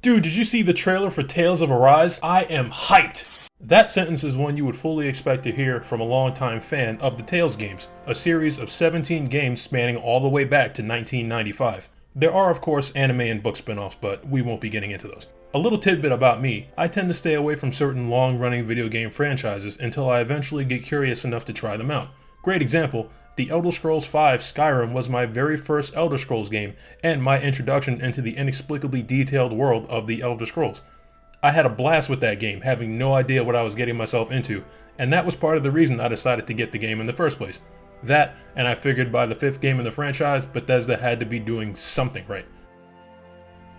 Dude, did you see the trailer for Tales of Arise? I am hyped! That sentence is one you would fully expect to hear from a longtime fan of the Tales games, a series of 17 games spanning all the way back to 1995. There are of course anime and book spin-offs, but we won't be getting into those. A little tidbit about me, I tend to stay away from certain long-running video game franchises until I eventually get curious enough to try them out. Great example, The Elder Scrolls V Skyrim was my very first Elder Scrolls game, and my introduction into the inexplicably detailed world of the Elder Scrolls. I had a blast with that game, having no idea what I was getting myself into, and that was part of the reason I decided to get the game in the first place. That, and I figured by the 5th game in the franchise, Bethesda had to be doing something right.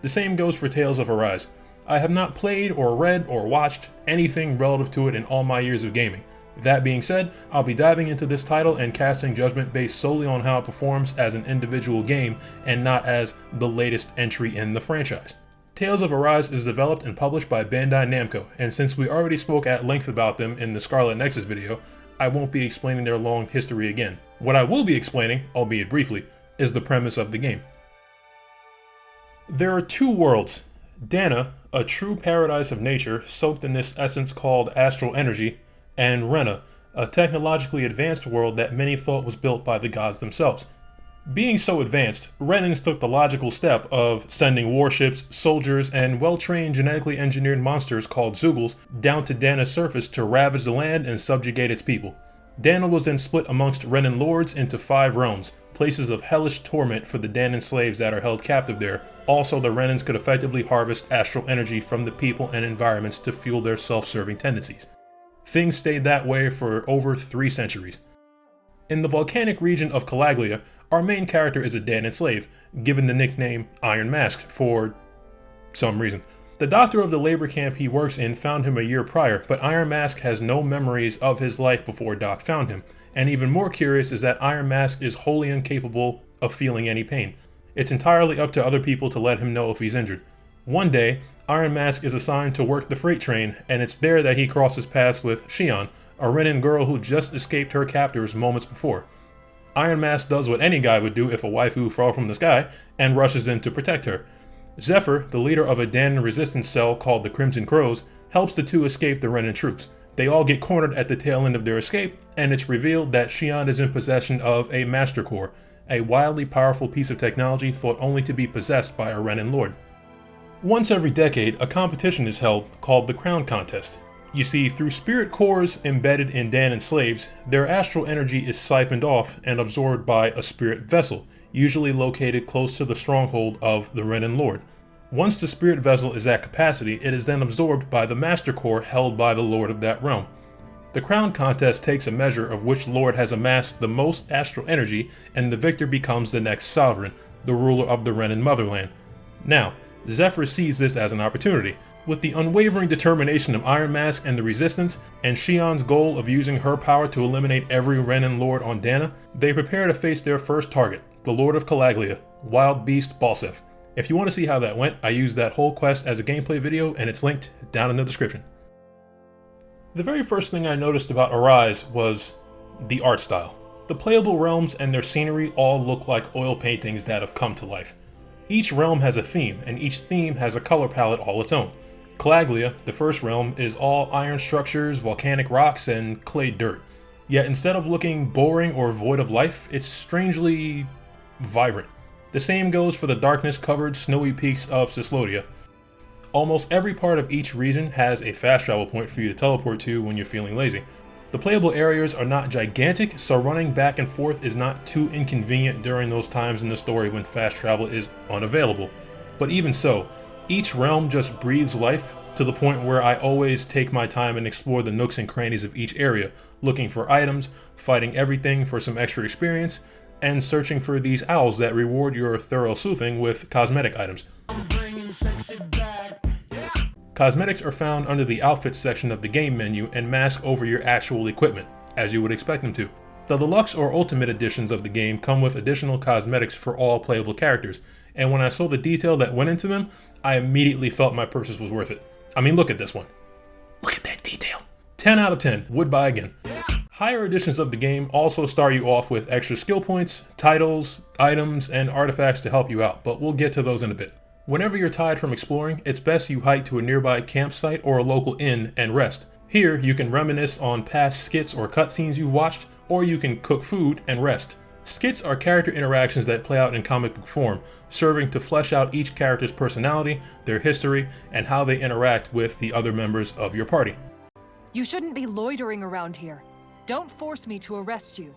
The same goes for Tales of Arise. I have not played or read or watched anything relative to it in all my years of gaming. That being said, I'll be diving into this title and casting judgment based solely on how it performs as an individual game and not as the latest entry in the franchise. Tales of Arise is developed and published by Bandai Namco, and since we already spoke at length about them in the Scarlet Nexus video, I won't be explaining their long history again. What I will be explaining, albeit briefly, is the premise of the game. There are two worlds. Dana, a true paradise of nature soaked in this essence called astral energy, and Renna, a technologically advanced world that many thought was built by the gods themselves. Being so advanced, Rennans took the logical step of sending warships, soldiers, and well-trained genetically engineered monsters called Zeugles down to Dana's surface to ravage the land and subjugate its people. Dana was then split amongst Rennan lords into 5 realms, places of hellish torment for the Danan slaves that are held captive there. Also, the Rennans could effectively harvest astral energy from the people and environments to fuel their self-serving tendencies. Things stayed that way for over 3 centuries. In the volcanic region of Calaglia, our main character is a Danan slave, given the nickname Iron Mask for some reason. The doctor of the labor camp he works in found him a year prior, but Iron Mask has no memories of his life before Doc found him. And even more curious is that Iron Mask is wholly incapable of feeling any pain. It's entirely up to other people to let him know if he's injured. One day, Iron Mask is assigned to work the freight train, and it's there that he crosses paths with Xion, a Rennan girl who just escaped her captors moments before. Iron Mask does what any guy would do if a waifu fell from the sky, and rushes in to protect her. Zephyr, the leader of a Danan resistance cell called the Crimson Crows, helps the two escape the Rennan troops. They all get cornered at the tail end of their escape, and it's revealed that Xion is in possession of a Master Core, a wildly powerful piece of technology thought only to be possessed by a Rennan lord. Once every decade, a competition is held called the Crown Contest. You see, through spirit cores embedded in Danan slaves, their astral energy is siphoned off and absorbed by a spirit vessel, usually located close to the stronghold of the Rennan Lord. Once the spirit vessel is at capacity, it is then absorbed by the Master Core held by the Lord of that realm. The Crown Contest takes a measure of which Lord has amassed the most astral energy, and the victor becomes the next sovereign, the ruler of the Rennan motherland. Now, Zephyr sees this as an opportunity. With the unwavering determination of Iron Mask and the Resistance, and Xion's goal of using her power to eliminate every Rennan lord on Dana, they prepare to face their first target, the Lord of Calaglia, Wild Beast Balseph. If you want to see how that went, I used that whole quest as a gameplay video, and it's linked down in the description. The very first thing I noticed about Arise was the art style. The playable realms and their scenery all look like oil paintings that have come to life. Each realm has a theme, and each theme has a color palette all its own. Calaglia, the first realm, is all iron structures, volcanic rocks, and clay dirt. Yet instead of looking boring or void of life, it's strangely vibrant. The same goes for the darkness-covered snowy peaks of Cyslodia. Almost every part of each region has a fast travel point for you to teleport to when you're feeling lazy. The playable areas are not gigantic, so running back and forth is not too inconvenient during those times in the story when fast travel is unavailable. But even so, each realm just breathes life to the point where I always take my time and explore the nooks and crannies of each area, looking for items, fighting everything for some extra experience, and searching for these owls that reward your thorough sleuthing with cosmetic items. Cosmetics are found under the outfits section of the game menu and mask over your actual equipment, as you would expect them to. The deluxe or ultimate editions of the game come with additional cosmetics for all playable characters, and when I saw the detail that went into them, I immediately felt my purchase was worth it. I mean, look at this one. Look at that detail. 10 out of 10, would buy again. Higher editions of the game also start you off with extra skill points, titles, items, and artifacts to help you out, but we'll get to those in a bit. Whenever you're tired from exploring, it's best you hike to a nearby campsite or a local inn and rest. Here, you can reminisce on past skits or cutscenes you've watched, or you can cook food and rest. Skits are character interactions that play out in comic book form, serving to flesh out each character's personality, their history, and how they interact with the other members of your party. You shouldn't be loitering around here. Don't force me to arrest you.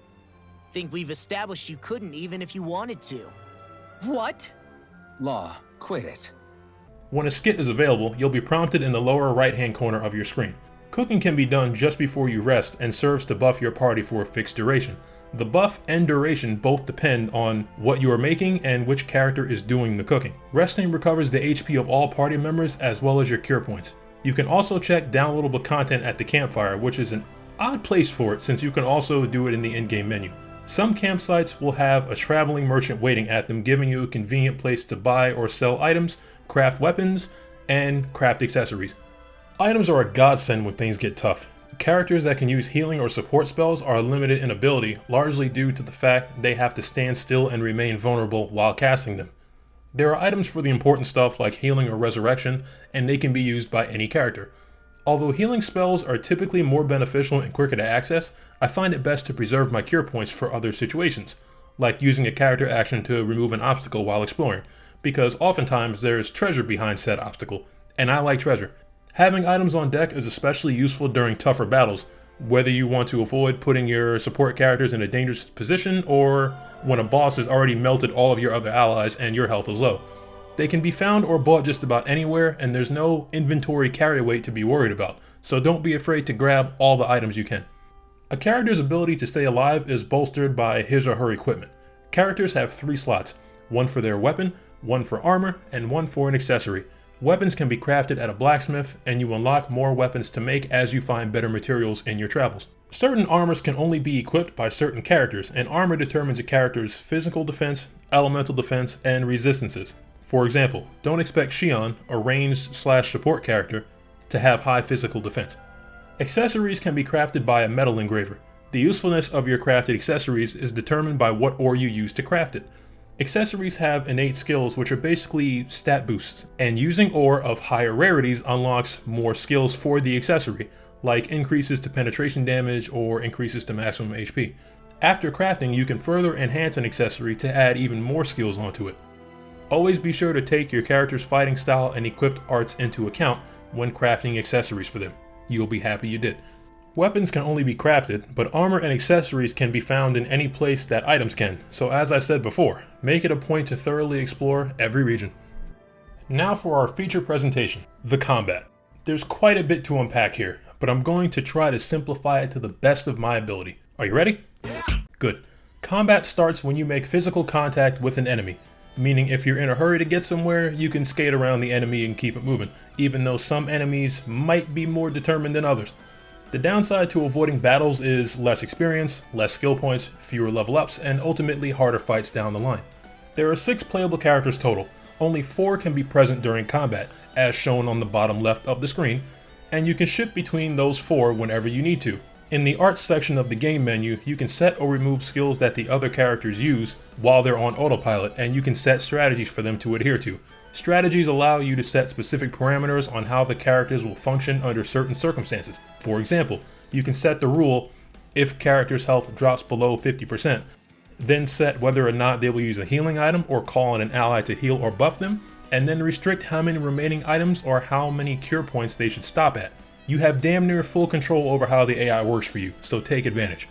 Think we've established you couldn't even if you wanted to. What? Law, quit it. When a skit is available, you'll be prompted in the lower right-hand corner of your screen. Cooking can be done just before you rest and serves to buff your party for a fixed duration. The buff and duration both depend on what you are making and which character is doing the cooking. Resting recovers the HP of all party members as well as your cure points. You can also check downloadable content at the campfire, which is an odd place for it since you can also do it in the in-game menu. Some campsites will have a traveling merchant waiting at them, giving you a convenient place to buy or sell items, craft weapons, and craft accessories. Items are a godsend when things get tough. Characters that can use healing or support spells are limited in ability, largely due to the fact they have to stand still and remain vulnerable while casting them. There are items for the important stuff like healing or resurrection, and they can be used by any character. Although healing spells are typically more beneficial and quicker to access, I find it best to preserve my cure points for other situations, like using a character action to remove an obstacle while exploring, because oftentimes there's treasure behind said obstacle, and I like treasure. Having items on deck is especially useful during tougher battles, whether you want to avoid putting your support characters in a dangerous position or when a boss has already melted all of your other allies and your health is low. They can be found or bought just about anywhere, and there's no inventory carry weight to be worried about, so don't be afraid to grab all the items you can. A character's ability to stay alive is bolstered by his or her equipment. Characters have 3 slots, one for their weapon, one for armor, and one for an accessory. Weapons can be crafted at a blacksmith, and you unlock more weapons to make as you find better materials in your travels. Certain armors can only be equipped by certain characters, and armor determines a character's physical defense, elemental defense, and resistances. For example, don't expect Xion, a ranged/support character, to have high physical defense. Accessories can be crafted by a metal engraver. The usefulness of your crafted accessories is determined by what ore you use to craft it. Accessories have innate skills which are basically stat boosts, and using ore of higher rarities unlocks more skills for the accessory, like increases to penetration damage or increases to maximum HP. After crafting, you can further enhance an accessory to add even more skills onto it. Always be sure to take your character's fighting style and equipped arts into account when crafting accessories for them. You'll be happy you did. Weapons can only be crafted, but armor and accessories can be found in any place that items can, so as I said before, make it a point to thoroughly explore every region. Now for our feature presentation, the combat. There's quite a bit to unpack here, but I'm going to try to simplify it to the best of my ability. Are you ready? Good. Combat starts when you make physical contact with an enemy, meaning if you're in a hurry to get somewhere, you can skate around the enemy and keep it moving, even though some enemies might be more determined than others. The downside to avoiding battles is less experience, less skill points, fewer level ups, and ultimately harder fights down the line. There are 6 playable characters total. Only 4 can be present during combat, as shown on the bottom left of the screen, and you can shift between those 4 whenever you need to. In the arts section of the game menu, you can set or remove skills that the other characters use while they're on autopilot, and you can set strategies for them to adhere to. Strategies allow you to set specific parameters on how the characters will function under certain circumstances. For example, you can set the rule if character's health drops below 50%, then set whether or not they will use a healing item or call on an ally to heal or buff them, and then restrict how many remaining items or how many cure points they should stop at. You have damn near full control over how the AI works for you, so take advantage.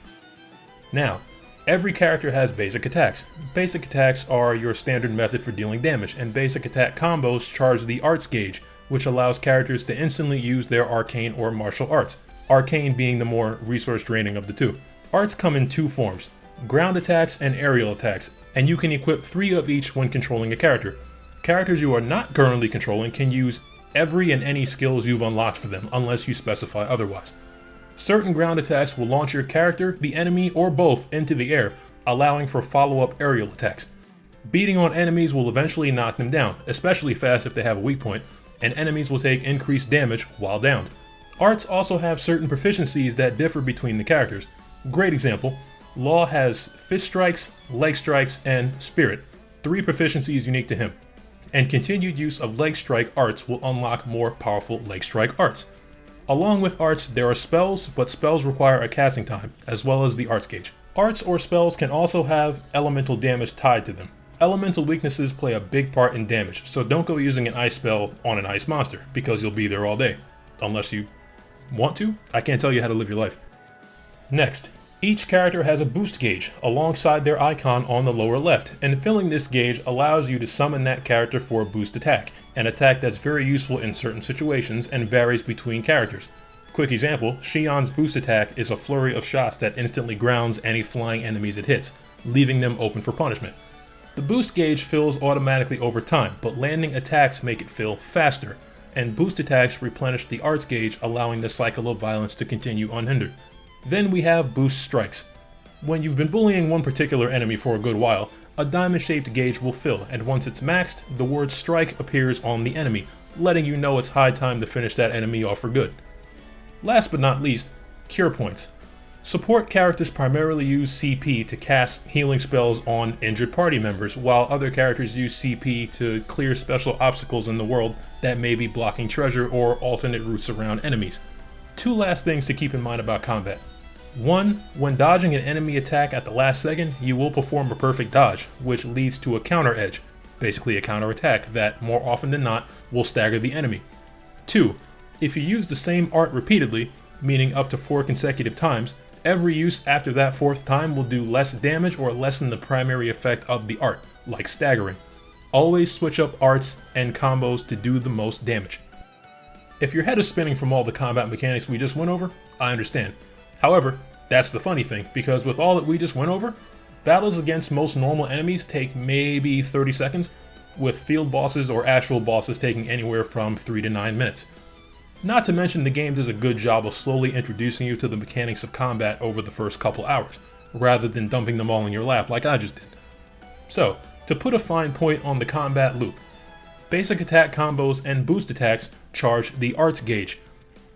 Now, every character has basic attacks. Basic attacks are your standard method for dealing damage, and basic attack combos charge the arts gauge, which allows characters to instantly use their arcane or martial arts, arcane being the more resource draining of the two. Arts come in 2 forms, ground attacks and aerial attacks, and you can equip 3 of each when controlling a character. Characters you are not currently controlling can use every and any skills you've unlocked for them, unless you specify otherwise. Certain ground attacks will launch your character, the enemy, or both into the air, allowing for follow-up aerial attacks. Beating on enemies will eventually knock them down, especially fast if they have a weak point, and enemies will take increased damage while downed. Arts also have certain proficiencies that differ between the characters. Great example, Law has fist strikes, leg strikes, and spirit, 3 proficiencies unique to him. and continued use of leg strike arts will unlock more powerful leg strike arts. Along with arts, there are spells, but spells require a casting time, as well as the arts gauge. Arts or spells can also have elemental damage tied to them. Elemental weaknesses play a big part in damage, so don't go using an ice spell on an ice monster, because you'll be there all day. Unless you want to? I can't tell you how to live your life. Next, each character has a boost gauge alongside their icon on the lower left, and filling this gauge allows you to summon that character for a boost attack, an attack that's very useful in certain situations and varies between characters. Quick example, Shion's boost attack is a flurry of shots that instantly grounds any flying enemies it hits, leaving them open for punishment. The boost gauge fills automatically over time, but landing attacks make it fill faster, and boost attacks replenish the arts gauge, allowing the cycle of violence to continue unhindered. Then we have boost strikes. When you've been bullying one particular enemy for a good while, a diamond-shaped gauge will fill, and once it's maxed, the word strike appears on the enemy, letting you know it's high time to finish that enemy off for good. Last but not least, cure points. Support characters primarily use CP to cast healing spells on injured party members, while other characters use CP to clear special obstacles in the world that may be blocking treasure or alternate routes around enemies. Two last things to keep in mind about combat. 1. When dodging an enemy attack at the last second, you will perform a perfect dodge, which leads to a counter edge, basically a counter attack that, more often than not, will stagger the enemy. 2. If you use the same art repeatedly, meaning up to 4 consecutive times, every use after that 4th time will do less damage or lessen the primary effect of the art, like staggering. Always switch up arts and combos to do the most damage. If your head is spinning from all the combat mechanics we just went over, I understand. However, that's the funny thing, because with all that we just went over, battles against most normal enemies take maybe 30 seconds, with field bosses or actual bosses taking anywhere from 3 to 9 minutes. Not to mention the game does a good job of slowly introducing you to the mechanics of combat over the first couple hours, rather than dumping them all in your lap like I just did. So, to put a fine point on the combat loop, basic attack combos and boost attacks charge the arts gauge.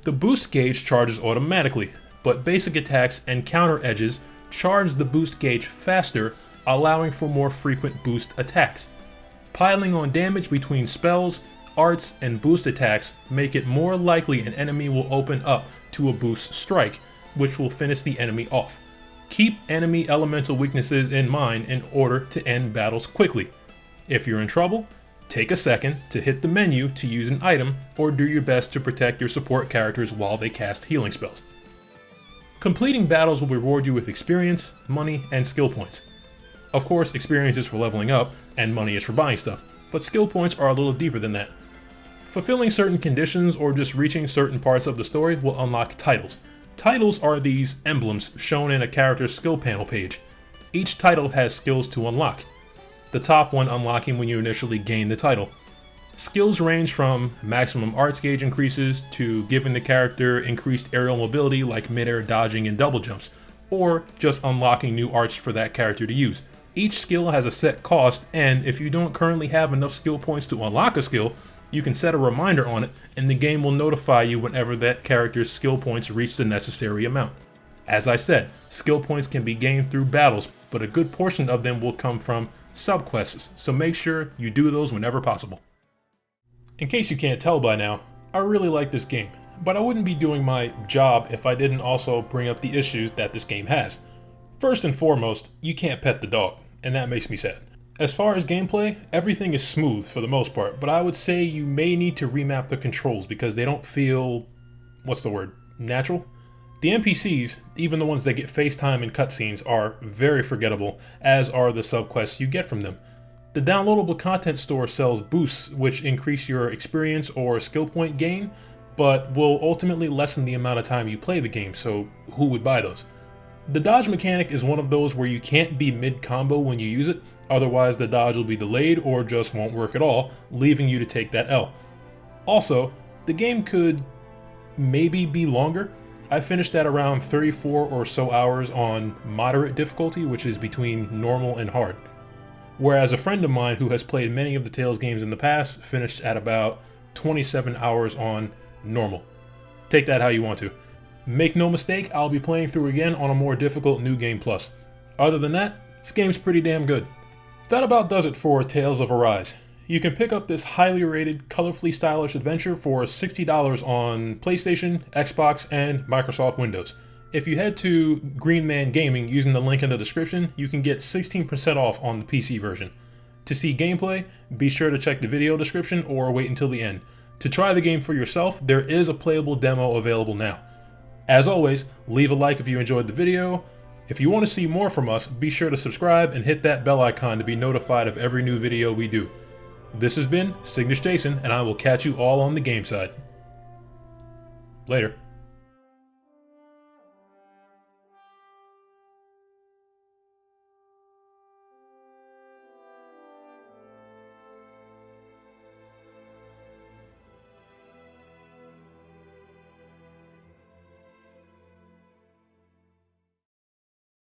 The boost gauge charges automatically, but basic attacks and counter edges charge the boost gauge faster, allowing for more frequent boost attacks. Piling on damage between spells, arts, and boost attacks make it more likely an enemy will open up to a boost strike, which will finish the enemy off. Keep enemy elemental weaknesses in mind in order to end battles quickly. If you're in trouble, take a second to hit the menu to use an item, or do your best to protect your support characters while they cast healing spells. Completing battles will reward you with experience, money, and skill points. Of course, experience is for leveling up, and money is for buying stuff, but skill points are a little deeper than that. Fulfilling certain conditions or just reaching certain parts of the story will unlock titles. Titles are these emblems shown in a character's skill panel page. Each title has skills to unlock, the top one unlocking when you initially gain the title. Skills range from maximum arts gauge increases to giving the character increased aerial mobility like mid-air dodging and double jumps, or just unlocking new arts for that character to use. Each skill has a set cost, and if you don't currently have enough skill points to unlock a skill, you can set a reminder on it and the game will notify you whenever that character's skill points reach the necessary amount. As I said, skill points can be gained through battles, but a good portion of them will come from subquests, so make sure you do those whenever possible. In case you can't tell by now, I really like this game, but I wouldn't be doing my job if I didn't also bring up the issues that this game has. First and foremost, you can't pet the dog, and that makes me sad. As far as gameplay, everything is smooth for the most part, but I would say you may need to remap the controls because they don't feel, natural? The NPCs, even the ones that get FaceTime and cutscenes, are very forgettable, as are the subquests you get from them. The downloadable content store sells boosts which increase your experience or skill point gain, but will ultimately lessen the amount of time you play the game, so who would buy those? The dodge mechanic is one of those where you can't be mid-combo when you use it, otherwise the dodge will be delayed or just won't work at all, leaving you to take that L. Also, the game could maybe be longer. I finished at around 34 or so hours on moderate difficulty, which is between normal and hard. Whereas a friend of mine who has played many of the Tales games in the past finished at about 27 hours on normal. Take that how you want to. Make no mistake, I'll be playing through again on a more difficult New Game Plus. Other than that, this game's pretty damn good. That about does it for Tales of Arise. you can pick up this highly rated, colorfully stylish adventure for $60 on PlayStation, Xbox, and Microsoft Windows. If you head to Green Man Gaming using the link in the description, you can get 16% off on the PC version. To see gameplay, be sure to check the video description or wait until the end. To try the game for yourself, there is a playable demo available now. As always, leave a like if you enjoyed the video. If you want to see more from us, be sure to subscribe and hit that bell icon to be notified of every new video we do. This has been Cygnus Jason, and I will catch you all on the game side. Later.